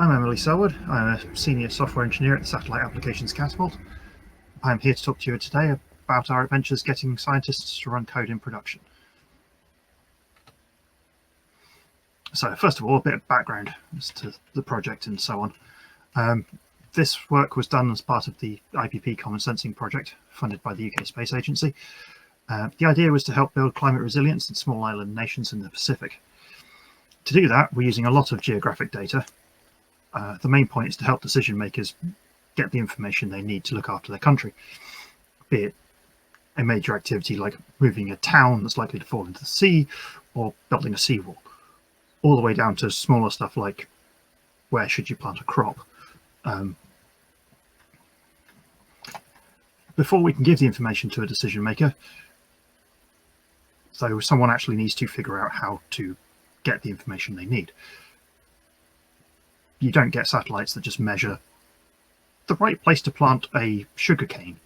I'm Emily Selwood. I'm a senior software engineer at the Satellite Applications Catapult. I'm here to talk to you today about our adventures getting scientists to run code in production. So first of all, a bit of background as to the project and so on. This work was done as part of the IPP Common Sensing project funded by the UK Space Agency. The idea was to help build climate resilience in small island nations in the Pacific. To do that, we're using a lot of geographic data. The main point is to help decision makers get the information they need to look after their country, be it a major activity like moving a town that's likely to fall into the sea or building a seawall, all the way down to smaller stuff like where should you plant a crop. Before we can give the information to a decision maker, so someone actually needs to figure out how to get the information they need. You don't get satellites that just measure the right place to plant a sugarcane.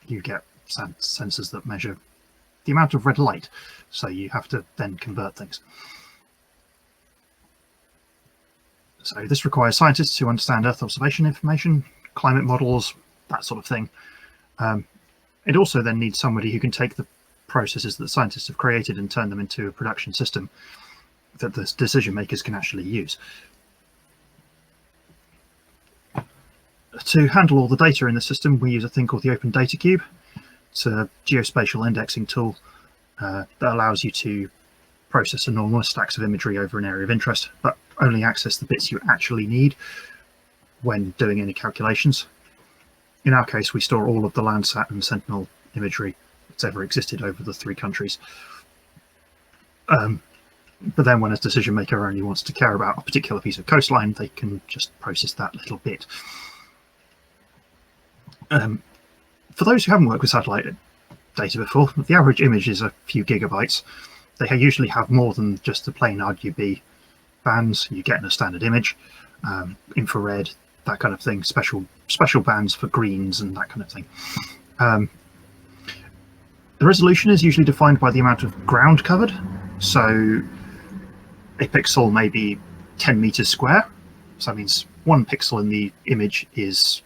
You get sensors that measure the amount of red light, so you have to then convert things. So this requires scientists who understand Earth observation information, climate models, that sort of thing. It also then needs somebody who can take the processes that scientists have created and turn them into a production system that the decision makers can actually use. To handle all the data in the system, we use a thing called the Open Data Cube. It's a geospatial indexing tool that allows you to process enormous stacks of imagery over an area of interest, but only access the bits you actually need when doing any calculations. In our case, we store all of the Landsat and Sentinel imagery that's ever existed over the 3 countries. But then when a decision maker only wants to care about a particular piece of coastline, they can just process that little bit. For those who haven't worked with satellite data before, the average image is a few gigabytes. They usually have more than just the plain RGB bands you get in a standard image, infrared, that kind of thing, special bands for greens and that kind of thing. The resolution is usually defined by the amount of ground covered. So a pixel may be 10 meters square. So that means 1 pixel in the image is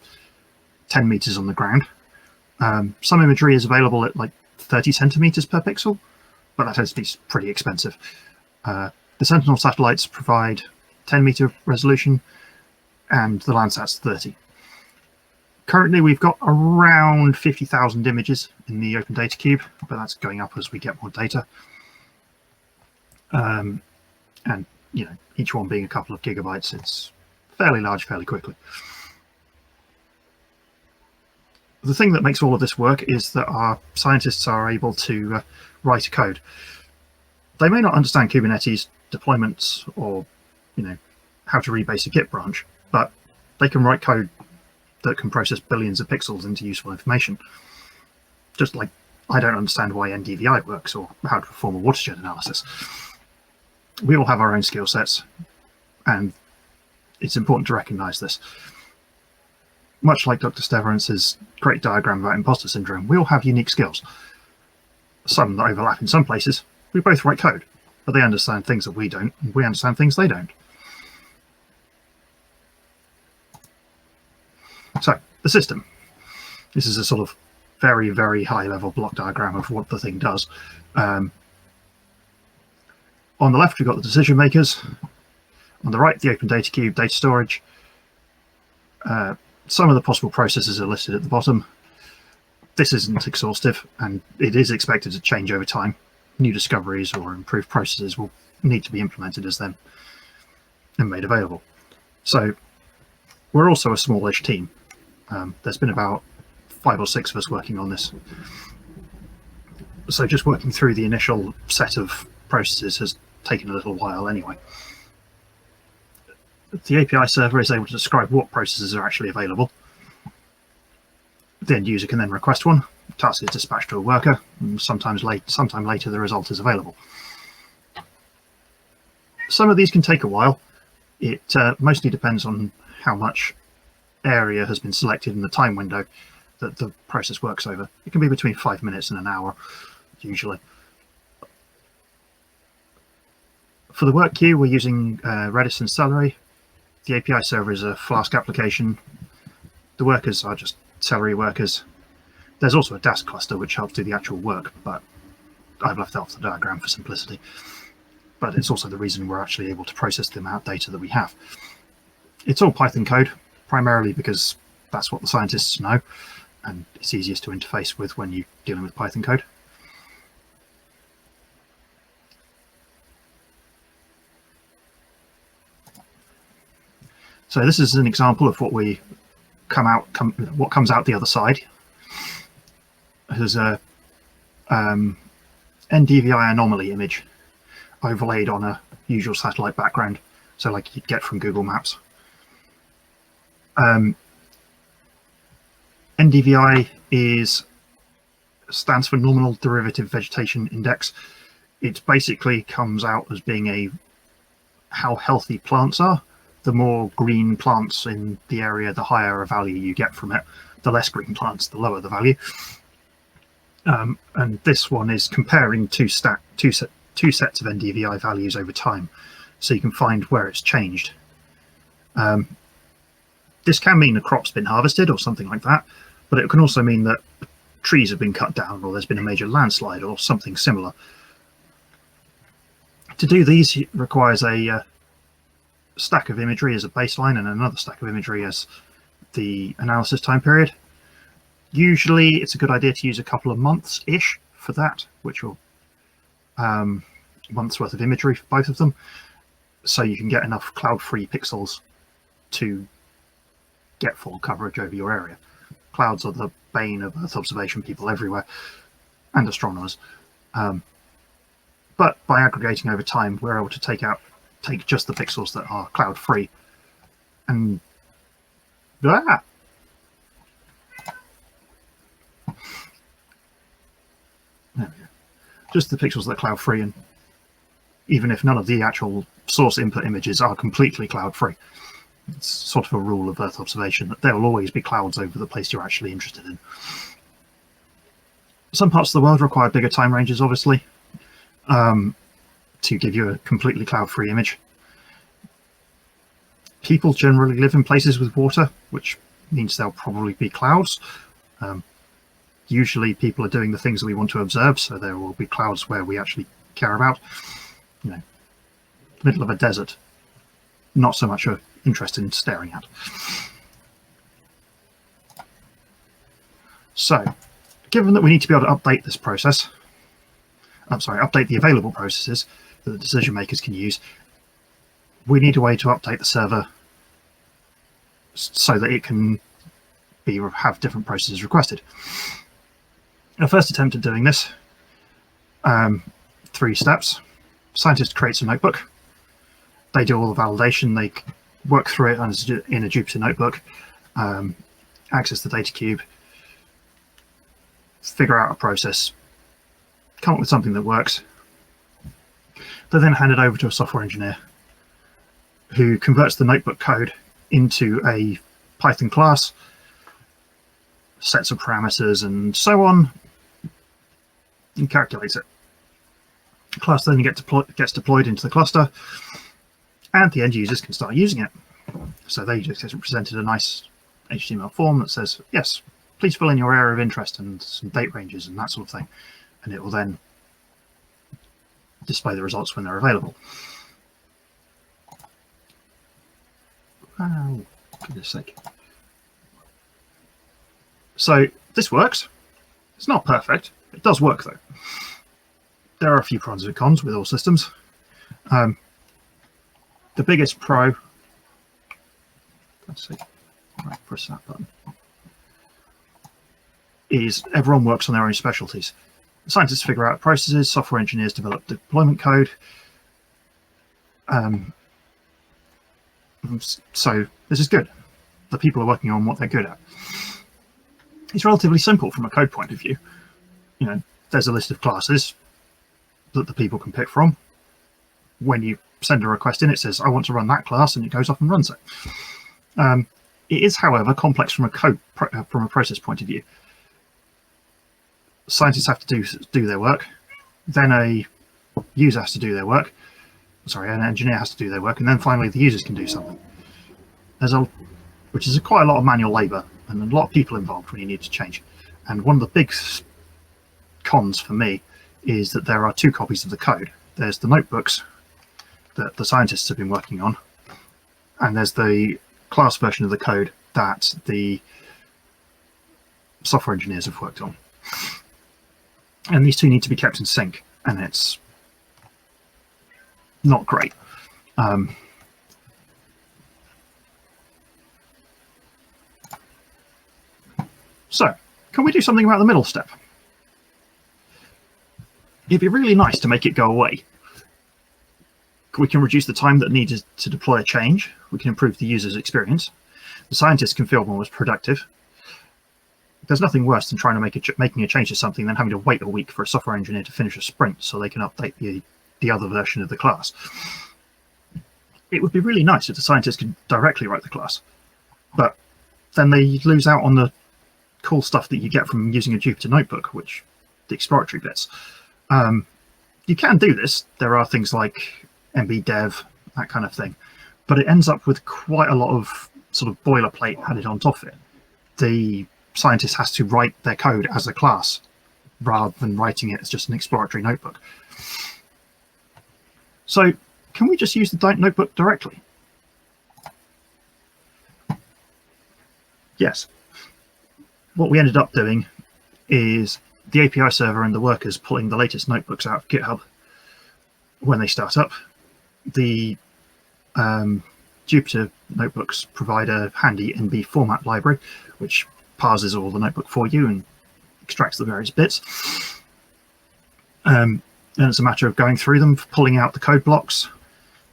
10 meters on the ground. Some imagery is available at like 30 centimeters per pixel, but that tends to be pretty expensive. The Sentinel satellites provide 10-meter resolution, and the Landsat's 30. Currently, we've got around 50,000 images in the Open Data Cube, but that's going up as we get more data. And you know, each one being a couple of gigabytes, it's fairly large fairly quickly. The thing that makes all of this work is that our scientists are able to write a code. They may not understand Kubernetes deployments or, you know, how to read basic Git branch, but they can write code that can process billions of pixels into useful information. Just like I don't understand why NDVI works or how to perform a watershed analysis. We all have our own skill sets, and it's important to recognize this. Much like Dr. Steverance's great diagram about imposter syndrome, we all have unique skills. Some that overlap in some places. We both write code, but they understand things that we don't, and we understand things they don't. So, the system. This is a sort of very, very high-level block diagram of what the thing does. On the left, we've got the decision makers. On the right, the Open Data Cube, data storage. Some of the possible processes are listed at the bottom. This isn't exhaustive, and it is expected to change over time. New discoveries or improved processes will need to be implemented as then and made available. So we're also a smallish team. There's been about 5 or 6 of us working on this. So just working through the initial set of processes has taken a little while anyway. The API server is able to describe what processes are actually available. The end user can then request one. The task is dispatched to a worker, and sometime later the result is available. Some of these can take a while. It mostly depends on how much area has been selected in the time window that the process works over. It can be between 5 minutes and an hour, usually. For the work queue, we're using Redis and Celery. The API server is a Flask application. The workers are just Celery workers. There's also a Dask cluster which helps do the actual work, but I've left off the diagram for simplicity. But it's also the reason we're actually able to process the amount of data that we have. It's all Python code, primarily because that's what the scientists know, and it's easiest to interface with when you're dealing with Python code. So this is an example of what what comes out the other side. There's a NDVI anomaly image overlaid on a usual satellite background, so like you'd get from Google Maps. NDVI stands for Nominal Derivative Vegetation Index. It basically comes out as being how healthy plants are. The more green plants in the area, the higher a value you get from it. The less green plants, the lower the value. And this one is comparing two sets of NDVI values over time, so you can find where it's changed. This can mean a crop's been harvested or something like that, but it can also mean that trees have been cut down or there's been a major landslide or something similar. To do these, it requires a stack of imagery as a baseline and another stack of imagery as the analysis time period. Usually it's a good idea to use a couple of months-ish for that, which will months worth of imagery for both of them, so you can get enough cloud-free pixels to get full coverage over your area. Clouds are the bane of Earth observation people everywhere, and astronomers. But by aggregating over time, we're able to take just the pixels that are cloud-free, and there we go. Just the pixels that are cloud-free, and even if none of the actual source input images are completely cloud-free, it's sort of a rule of Earth observation that there will always be clouds over the place you're actually interested in. Some parts of the world require bigger time ranges, obviously, to give you a completely cloud-free image. People generally live in places with water, which means there'll probably be clouds. Usually people are doing the things that we want to observe, so there will be clouds where we actually care about. You know, middle of a desert, not so much interest in staring at. So, given that we need to be able to update this process, update the available processes that the decision makers can use, we need a way to update the server so that it can have different processes requested. Our first attempt at doing this, 3 steps. Scientist creates a notebook. They do all the validation. They work through it in a Jupyter notebook, access the data cube, figure out a process, come up with something that works. They then hand it over to a software engineer who converts the notebook code into a Python class, sets of parameters and so on, and calculates it. The class then gets deployed into the cluster, and the end users can start using it. So they just get presented a nice HTML form that says, yes, please fill in your area of interest and some date ranges and that sort of thing. And it will then display the results when they're available. Oh, goodness sake. So this works. It's not perfect. It does work, though. There are a few pros and cons with all systems. The biggest pro, let's see, right, press that button, is everyone works on their own specialties. Scientists figure out processes, software engineers develop deployment code. So this is good. The people are working on what they're good at. It's relatively simple from a code point of view. You know, there's a list of classes that the people can pick from. When you send a request in, it says, I want to run that class, and it goes off and runs it. It is, however, complex from a process point of view. Scientists have to do their work, then a user has to do their work, an engineer has to do their work, and then finally the users can do something. which is quite a lot of manual labour and a lot of people involved when you need to change. And one of the big cons for me is that there are two copies of the code. There's the notebooks that the scientists have been working on, and there's the class version of the code that the software engineers have worked on. And these two need to be kept in sync, and it's not great. So, can we do something about the middle step? It'd be really nice to make it go away. We can reduce the time that needed to deploy a change. We can improve the user's experience. The scientists can feel more productive. There's nothing worse than trying to making a change to something than having to wait a week for a software engineer to finish a sprint so they can update the other version of the class. It would be really nice if the scientists could directly write the class, but then they lose out on the cool stuff that you get from using a Jupyter notebook, which the exploratory bits. You can do this. There are things like mbdev, that kind of thing, but it ends up with quite a lot of sort of boilerplate added on top of it. The scientist has to write their code as a class rather than writing it as just an exploratory notebook. So can we just use the notebook directly? Yes. What we ended up doing is the API server and the workers pulling the latest notebooks out of GitHub when they start up. The Jupyter notebooks provide a handy NB format library, which parses all the notebook for you and extracts the various bits. And it's a matter of going through them, pulling out the code blocks,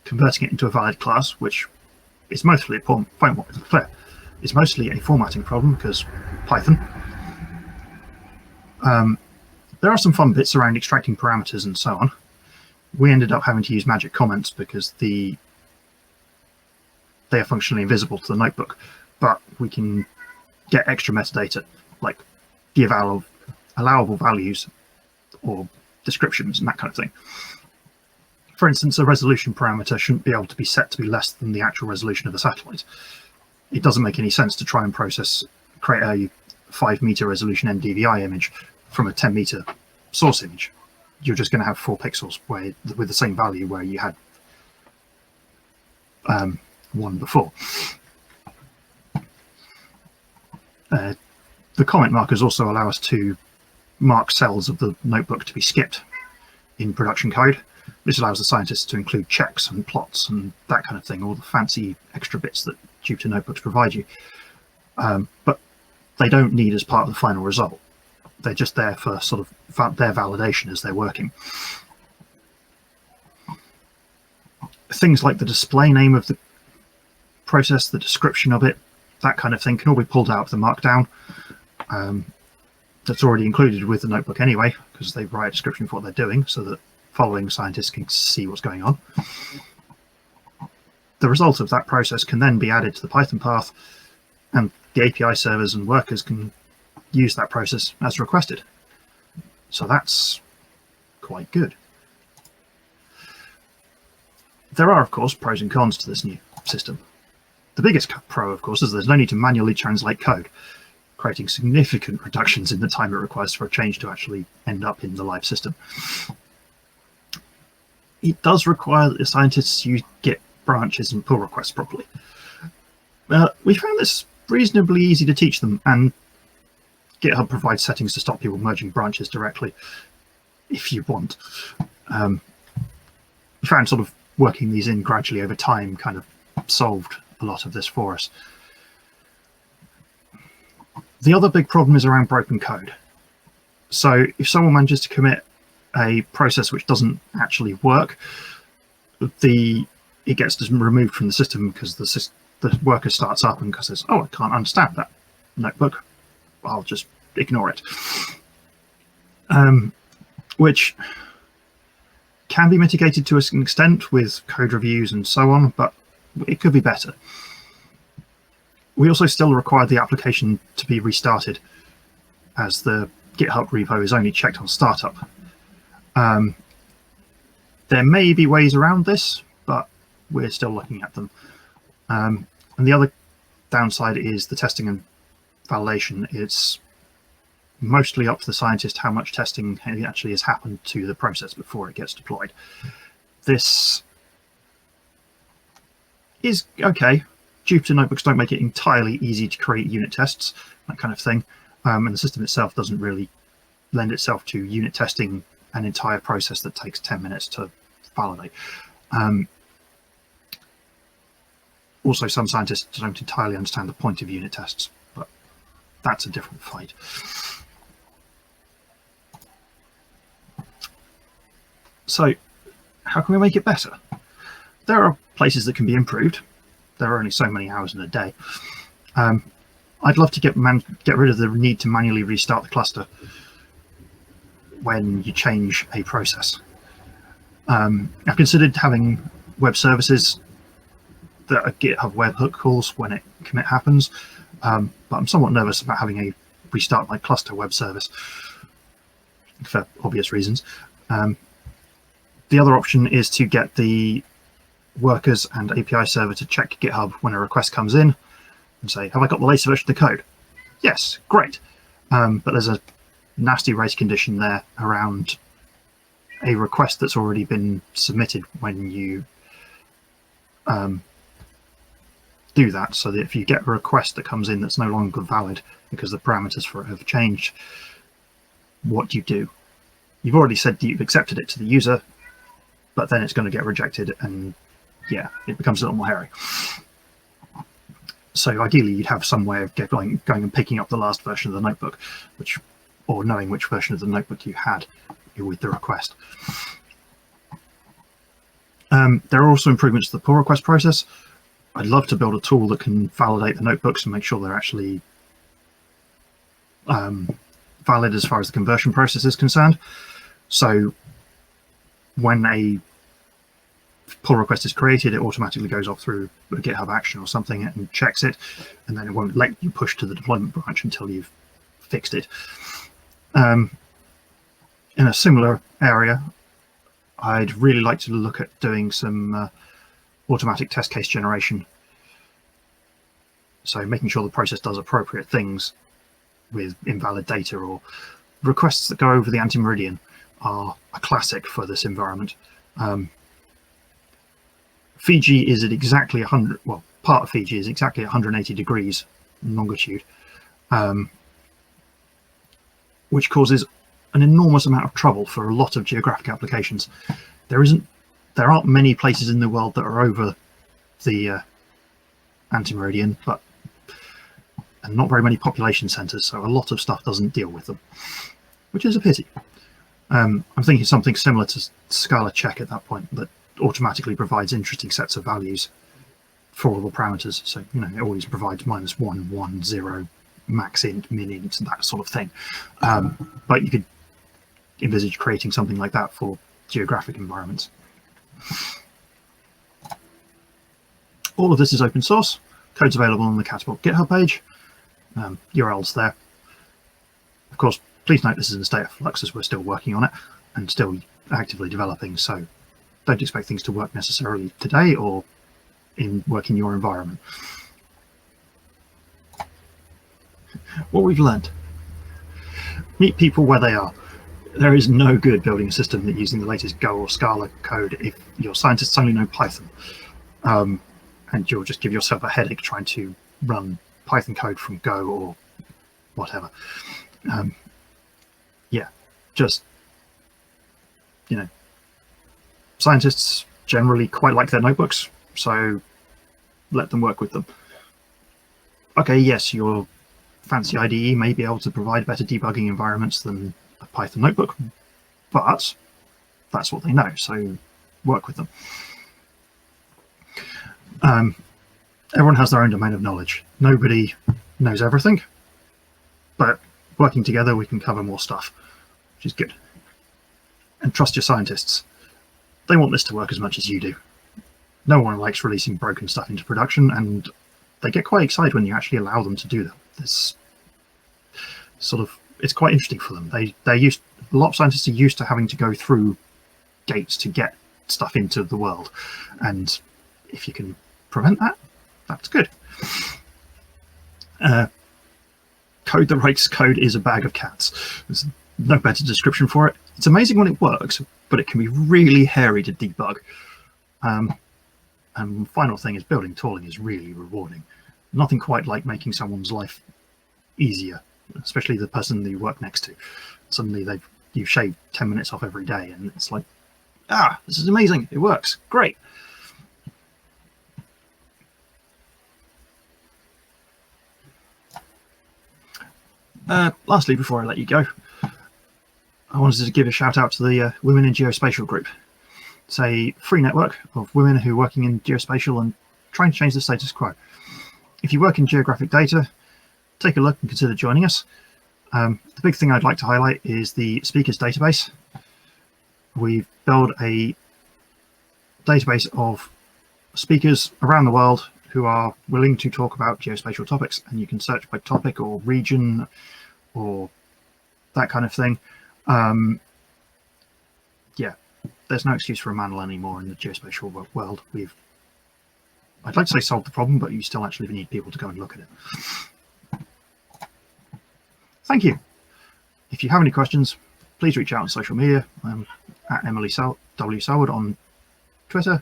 converting it into a valid class, which is mostly a formatting problem because Python. There are some fun bits around extracting parameters and so on. We ended up having to use magic comments because they are functionally invisible to the notebook, but we can get extra metadata like the allowable values or descriptions and that kind of thing. For instance, a resolution parameter shouldn't be able to be set to be less than the actual resolution of a satellite. It doesn't make any sense to try and create a 5-meter resolution NDVI image from a 10-meter source image. You're just going to have 4 pixels with the same value where you had one before. The comment markers also allow us to mark cells of the notebook to be skipped in production code. This allows the scientists to include checks and plots and that kind of thing, all the fancy extra bits that Jupyter notebooks provide you. But they don't need as part of the final result. They're just there for sort of their validation as they're working. Things like the display name of the process, the description of it, that kind of thing can all be pulled out of the markdown. That's already included with the notebook anyway, because they write a description of what they're doing so that following scientists can see what's going on. The result of that process can then be added to the Python path, and the API servers and workers can use that process as requested. So that's quite good. There are, of course, pros and cons to this new system. The biggest pro, of course, is there's no need to manually translate code, creating significant reductions in the time it requires for a change to actually end up in the live system. It does require that the scientists use Git branches and pull requests properly. We found this reasonably easy to teach them, and GitHub provides settings to stop people merging branches directly if you want. We found sort of working these in gradually over time kind of solved a lot of this for us. The other big problem is around broken code. So if someone manages to commit a process which doesn't actually work, it gets removed from the system because the worker starts up and says, "Oh, I can't understand that notebook. I'll just ignore it," which can be mitigated to an extent with code reviews and so on, but it could be better. We also still require the application to be restarted, as the GitHub repo is only checked on startup. There may be ways around this, but we're still looking at them. And the other downside is the testing and validation. It's mostly up to the scientist how much testing actually has happened to the process before it gets deployed. This is okay. Jupyter notebooks don't make it entirely easy to create unit tests, that kind of thing, and the system itself doesn't really lend itself to unit testing an entire process that takes 10 minutes to validate. Also, some scientists don't entirely understand the point of unit tests, but that's a different fight. So, how can we make it better? There are places that can be improved. There are only so many hours in a day. I'd love to get rid of the need to manually restart the cluster when you change a process. I've considered having web services that are GitHub webhook calls when a commit happens, but I'm somewhat nervous about having a restart my cluster web service for obvious reasons. The other option is to get the workers and API server to check GitHub when a request comes in and say, have I got the latest version of the code? Yes, great. But there's a nasty race condition there around a request that's already been submitted when you do that, so that if you get a request that comes in that's no longer valid because the parameters for it have changed, what do you do? You've already said that you've accepted it to the user, but then it's going to get rejected, and yeah, it becomes a little more hairy. So ideally, you'd have some way of going and picking up the last version of the notebook, or knowing which version of the notebook you had with the request. There are also improvements to the pull request process. I'd love to build a tool that can validate the notebooks and make sure they're actually valid as far as the conversion process is concerned. So when a pull request is created, it automatically goes off through a GitHub action or something and checks it, and then it won't let you push to the deployment branch until you've fixed it. In a similar area, I'd really like to look at doing some automatic test case generation. So making sure the process does appropriate things with invalid data, or requests that go over the anti-meridian are a classic for this environment. Fiji is at exactly 100, well, part of Fiji is exactly 180 degrees in longitude, which causes an enormous amount of trouble for a lot of geographic applications. There aren't many places in the world that are over the anti-meridian, and not very many population centers, so a lot of stuff doesn't deal with them, which is a pity. I'm thinking something similar to Scala check at that point, that automatically provides interesting sets of values for all the parameters. So, you know, it always provides -1, 1, 0, max int, min int, that sort of thing. But you could envisage creating something like that for geographic environments. All of this is open source. Code's available on the Catapult GitHub page. URL's there. Of course, please note this is in a state of flux as we're still working on it and still actively developing, so don't expect things to work necessarily today or in your environment. What we've learned: meet people where they are. There is no good building a system that using the latest Go or Scala code if your scientists only know Python, and you'll just give yourself a headache trying to run Python code from Go or whatever. Yeah, just, you know, scientists generally quite like their notebooks, so let them work with them. Okay, yes, your fancy IDE may be able to provide better debugging environments than a Python notebook, but that's what they know, so work with them. Everyone has their own domain of knowledge. Nobody knows everything, but working together we can cover more stuff, which is good. And trust your scientists. They want this to work as much as you do. No one likes releasing broken stuff into production, and they get quite excited when you actually allow them to do that. This sort of, it's quite interesting for them. A lot of scientists are used to having to go through gates to get stuff into the world, and if you can prevent that, that's good. Code that writes code is a bag of cats. There's no better description for it. It's amazing when it works, but it can be really hairy to debug. And final thing is, building tooling is really rewarding. Nothing quite like making someone's life easier, especially the person that you work next to. Suddenly you've shaved 10 minutes off every day, and it's like, this is amazing, it works, great. Lastly, before I let you go, I wanted to give a shout out to the Women in Geospatial group. It's a free network of women who are working in geospatial and trying to change the status quo. If you work in geographic data, take a look and consider joining us. The big thing I'd like to highlight is the speakers database. We've built a database of speakers around the world who are willing to talk about geospatial topics, and you can search by topic or region or that kind of thing. Yeah, there's no excuse for a manual anymore in the geospatial world. I'd like to say solved the problem, but you still actually need people to go and look at it. Thank you. If you have any questions, please reach out on social media. I'm at Emily W. Selwood on Twitter.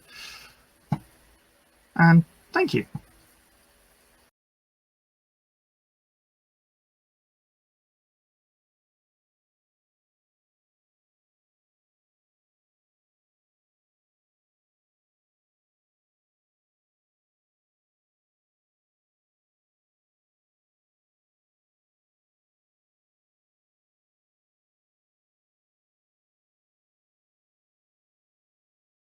And thank you.